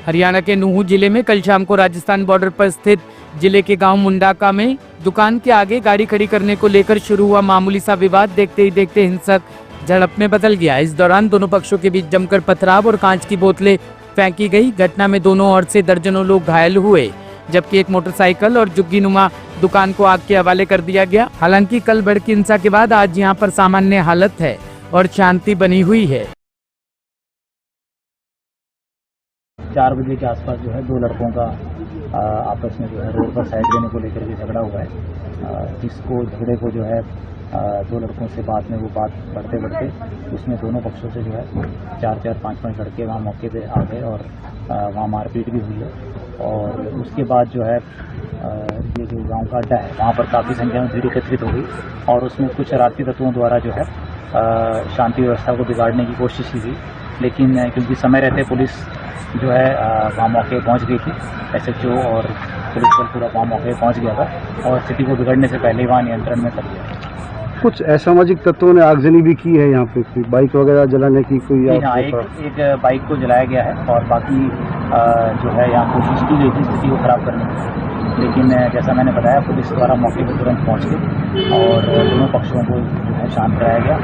हरियाणा के नूहू जिले में कल शाम को राजस्थान बॉर्डर पर स्थित जिले के गांव मुंडाका में दुकान के आगे गाड़ी खड़ी करने को लेकर शुरू हुआ मामूली सा विवाद देखते ही देखते हिंसक झड़प में बदल गया। इस दौरान दोनों पक्षों के बीच जमकर पथराव और कांच की बोतलें फेंकी गई। घटना में दोनों ओर से दर्जनों लोग घायल हुए, जबकि एक मोटरसाइकिल और झुग्गीनुमा दुकान को आग के हवाले कर दिया गया। हालांकि कल भड़की हिंसा के बाद आज यहां पर सामान्य हालत है और शांति बनी हुई है। 4 बजे के आसपास जो है दो लड़कों का आपस में जो है रोड पर साइड देने को लेकर के झगड़ा हुआ है, जिसको झगड़े को जो है दो लड़कों से बाद में वो बात बढ़ते बढ़ते उसमें दोनों पक्षों से जो है 4-5 लड़के वहाँ मौके पे आ गए और वहाँ मारपीट भी हुई है। और उसके बाद जो है ये जो गांव का अड्डा है वहाँ पर काफ़ी संख्या में भीड़ एकत्रित हो गई और उसमें कुछ शरारती तत्वों द्वारा जो है शांति व्यवस्था को बिगाड़ने की कोशिश की गई, लेकिन क्योंकि समय रहते पुलिस जो है वहाँ मौके पहुँच गई थी, SHO और पुलिस बल पूरा वहाँ मौके पहुँच गया था और स्थिति को बिगड़ने से पहले वहाँ नियंत्रण में कर लिया। कुछ असामाजिक तत्वों ने आगजनी भी की है यहाँ पे, कोई बाइक वगैरह जलाने की कोई? हाँ, एक बाइक को जलाया गया है और बाकी जो है यहाँ कोशिश की गई थी स्थिति को खराब करने की, लेकिन जैसा मैंने बताया पुलिस द्वारा मौके पर तुरंत पहुँच गई और दोनों पक्षों को जो है शांत कराया गया।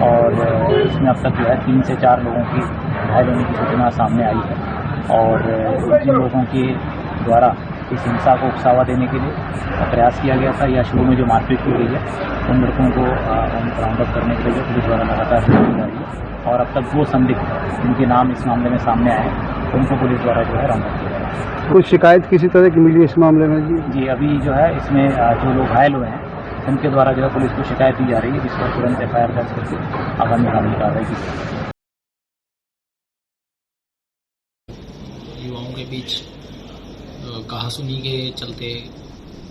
और इसमें अब तक जो है 3 से 4 लोगों की घायल होने की सूचना सामने आई है और जिन लोगों के द्वारा इस हिंसा को उकसावा देने के लिए प्रयास किया गया था या शुरू में जो मारपीट की गई है उन लड़कों को राउंड अप करने के लिए पुलिस द्वारा लगातार की जा रही है और अब तक 2 संदिग्ध जिनके नाम इस मामले में सामने आए उनको पुलिस द्वारा जो है राउंड अप किया जा रहा है। कोई शिकायत किसी तरह की मिली इस मामले में? जी, अभी जो है इसमें जो लोग घायल हुए हैं उनके द्वारा जो है पुलिस को शिकायत दी जा रही है, जिस पर तुरंत FIR दर्ज करके आगामी कानूनी कार्रवाई की जाएगी। युवाओं के बीच कहासुनी के चलते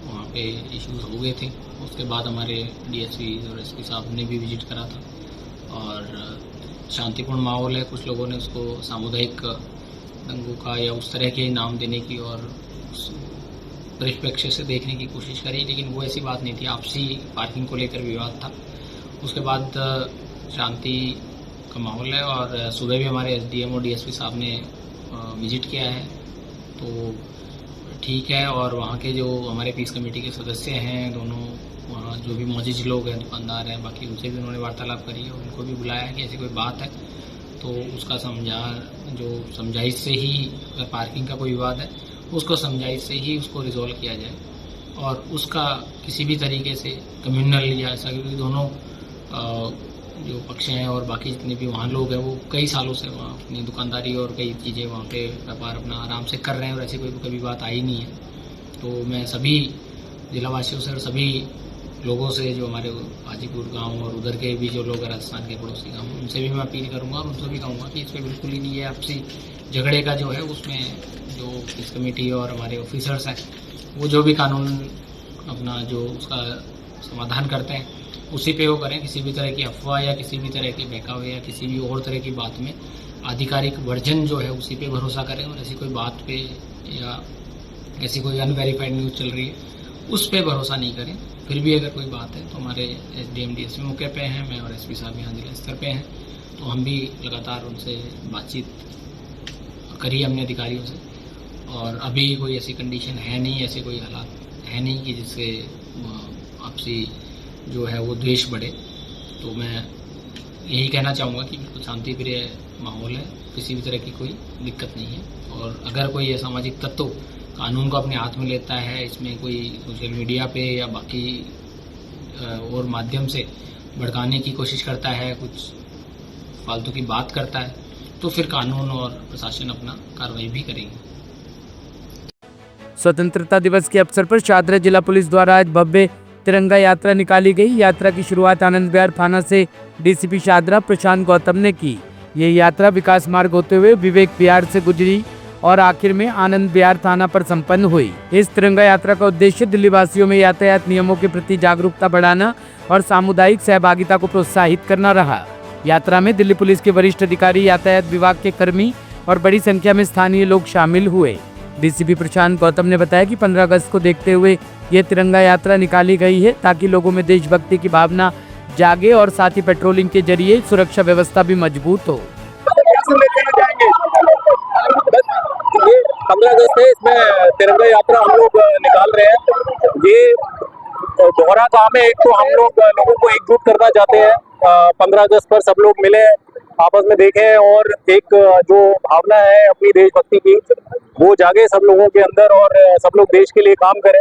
वहाँ पे इश्यूज हो गए थे। उसके बाद हमारे DSP और SP साहब ने भी विजिट करा था और शांतिपूर्ण माहौल है। कुछ लोगों ने उसको सामुदायिक दंगों का या उस तरह के नाम देने की और उस परिप्रेक्ष्य से देखने की कोशिश करी, लेकिन वो ऐसी बात नहीं थी। आपसी पार्किंग को लेकर विवाद था। उसके बाद शांति का माहौल है और सुबह भी हमारे SDM और DSP साहब ने विजिट किया है तो ठीक है। और वहाँ के जो हमारे पीस कमेटी के सदस्य हैं दोनों, वहाँ जो भी मौजूद लोग हैं, दुकानदार हैं, बाकी उनसे भी उन्होंने वार्तालाप करी और उनको भी बुलाया है कि ऐसी कोई बात है तो उसका समझाइश से ही, अगर पार्किंग का कोई विवाद है उसको समझाइश से ही उसको रिजॉल्व किया जाए और उसका किसी भी तरीके से कम्युनल या ऐसा, क्योंकि दोनों जो पक्ष हैं और बाकी जितने भी वहाँ लोग हैं वो कई सालों से वहाँ अपनी दुकानदारी और कई चीज़ें वहाँ पे व्यापार अपना आराम से कर रहे हैं और ऐसी कोई कभी बात आई नहीं है। तो मैं सभी जिलावासियों से और सभी लोगों से जो हमारे हाजीपुर गांव और उधर के भी जो लोग राजस्थान के पड़ोसी गाँव, उनसे भी मैं अपील करूँगा और उनसे भी कहूँगा कि इसमें बिल्कुल ही नहीं है आपसी झगड़े का जो है उसमें जो पीस कमेटी और हमारे ऑफिसर्स हैं वो जो भी कानून अपना जो उसका समाधान करते हैं उसी पे वो करें। किसी भी तरह की अफवाह या किसी भी तरह के बहकावे या किसी भी और तरह की बात में आधिकारिक वर्जन जो है उसी पे भरोसा करें और ऐसी कोई बात पे या ऐसी कोई अनवेरीफाइड न्यूज़ चल रही है उस पे भरोसा नहीं करें। फिर भी अगर कोई बात है तो हमारे SDM DSP मौके पे हैं, मैं और SP साहब यहाँ जिला स्तर पे हैं, तो हम भी लगातार उनसे बातचीत करी हमने अधिकारियों से और अभी कोई ऐसी कंडीशन है नहीं, ऐसे कोई हालात है नहीं कि जिससे आपसी जो है वो द्वेष बढ़े। तो मैं यही कहना चाहूँगा कि बिल्कुल शांति प्रिय माहौल है, किसी भी तरह की कोई दिक्कत नहीं है। और अगर कोई असामाजिक तत्व कानून को अपने हाथ में लेता है, इसमें कोई सोशल मीडिया पे या बाकी और माध्यम से भड़काने की कोशिश करता है, कुछ फालतू की बात करता है, तो फिर कानून और प्रशासन अपना कार्रवाई भी करेंगे। स्वतंत्रता दिवस के अवसर पर शादरा जिला पुलिस द्वारा आज भव्य तिरंगा यात्रा निकाली गई। यात्रा की शुरुआत आनंद विहार थाना से DCP शादरा प्रशांत गौतम ने की। ये यात्रा विकास मार्ग होते हुए विवेक विहार से गुजरी और आखिर में आनंद विहार थाना पर संपन्न हुई। इस तिरंगा यात्रा का उद्देश्य दिल्ली वासियों में यातायात नियमों के प्रति जागरूकता बढ़ाना और सामुदायिक सहभागिता को प्रोत्साहित करना रहा। यात्रा में दिल्ली पुलिस के वरिष्ठ अधिकारी, यातायात विभाग के कर्मी और बड़ी संख्या में स्थानीय लोग शामिल हुए। DCP प्रशांत गौतम ने बताया कि 15 अगस्त को देखते हुए ये तिरंगा यात्रा निकाली गई है ताकि लोगों में देशभक्ति की भावना जागे और साथ ही पेट्रोलिंग के जरिए सुरक्षा व्यवस्था भी मजबूत हो। 15 अगस्त है, इसमें तिरंगा यात्रा हम लोग निकाल रहे हैं। ये दोहरा काम है, एक तो हम लोग लोगों को एकजुट करना चाहते हैं, 15 अगस्त पर सब लोग मिले, आपस में देखें और एक जो भावना है अपनी देशभक्ति की वो जागे सब लोगों के अंदर और सब लोग देश के लिए काम करें,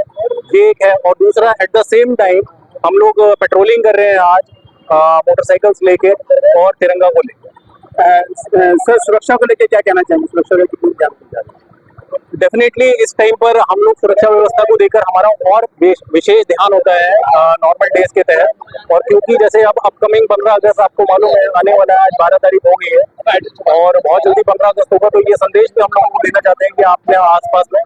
ये एक है। और दूसरा, एट द सेम टाइम हम लोग पेट्रोलिंग कर रहे हैं आज मोटरसाइकिल्स लेके और तिरंगा को लेके। सर, सुरक्षा को लेकर क्या कहना चाहेंगे? सुरक्षा को लेकर क्या कहना चाहेंगे? डेफिनेटली इस टाइम पर हम लोग सुरक्षा व्यवस्था को देकर हमारा और विशेष ध्यान होता है नॉर्मल डेज के तहत। और क्योंकि जैसे अब अपकमिंग 15 अगस्त आपको मालूम है आने वाला है, आज 12 तारीख हो गई है और बहुत जल्दी 15 अगस्त होगा, तो ये संदेश भी हम लोगों को देना चाहते हैं कि आप अपने आसपास में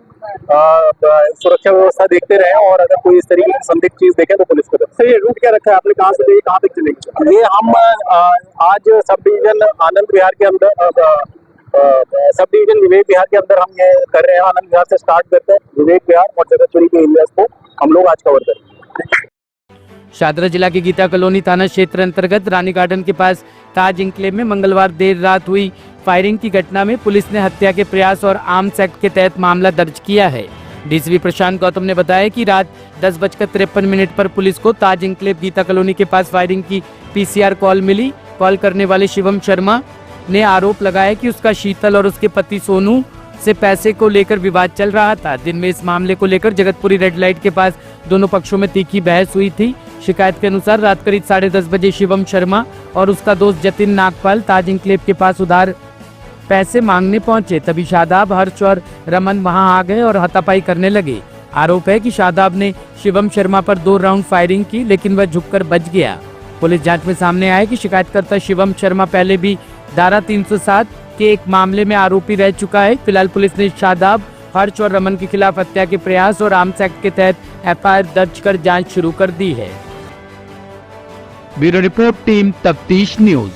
सुरक्षा व्यवस्था देखते रहें और अगर कोई इस तरीके की संदिग्ध चीज देखें तो पुलिस को दें। सर, ये रूट क्या रखा है आपने? कहाँ से लेके कहाँ तक चलेंगे? ये हम आज सब डिवीजन आनंद विहार के अंदर सब डिवीजन विवेक विहार के अंदर हम ये कर रहे हैं। आनंद विहार से स्टार्ट करते हैं, विवेक विहार और जगतपुरी के एरियाज को हम लोग आज कवर करेंगे। शादरा जिला के गीता कॉलोनी थाना क्षेत्र अंतर्गत रानी गार्डन के पास ताज इंक्लेव में मंगलवार देर रात हुई फायरिंग की घटना में पुलिस ने हत्या के प्रयास और आर्म्स एक्ट के तहत मामला दर्ज किया है। डीसीपी प्रशांत गौतम ने बताया कि रात 10:53 पर पुलिस को ताज इंक्लेव गीता कॉलोनी के पास फायरिंग की पीसीआर कॉल मिली। कॉल करने वाले शिवम शर्मा ने आरोप लगाया कि उसका शीतल और उसके पति सोनू से पैसे को लेकर विवाद चल रहा था। दिन में इस मामले को लेकर जगतपुरी रेड लाइट के पास दोनों पक्षों में तीखी बहस हुई थी। शिकायत के अनुसार रात करीब 10:30 बजे शिवम शर्मा और उसका दोस्त जतिन नागपाल ताज इंक्लेव के पास उधार पैसे मांगने पहुंचे। तभी शादाब, हर्ष और रमन वहां आ गए और हाथापाई करने लगे। आरोप है कि शादाब ने शिवम शर्मा पर 2 राउंड फायरिंग की, लेकिन वह झुककर बच गया। पुलिस जांच में सामने आया कि शिकायतकर्ता शिवम शर्मा पहले भी धारा 307 के एक मामले में आरोपी रह चुका है। फिलहाल पुलिस ने शादाब, हर्ष और रमन के खिलाफ हत्या के प्रयास और आर्म्स एक्ट के तहत एफआईआर दर्ज कर जांच शुरू कर दी है। ब्यूरो रिपोर्ट, टीम तफ्तीश न्यूज।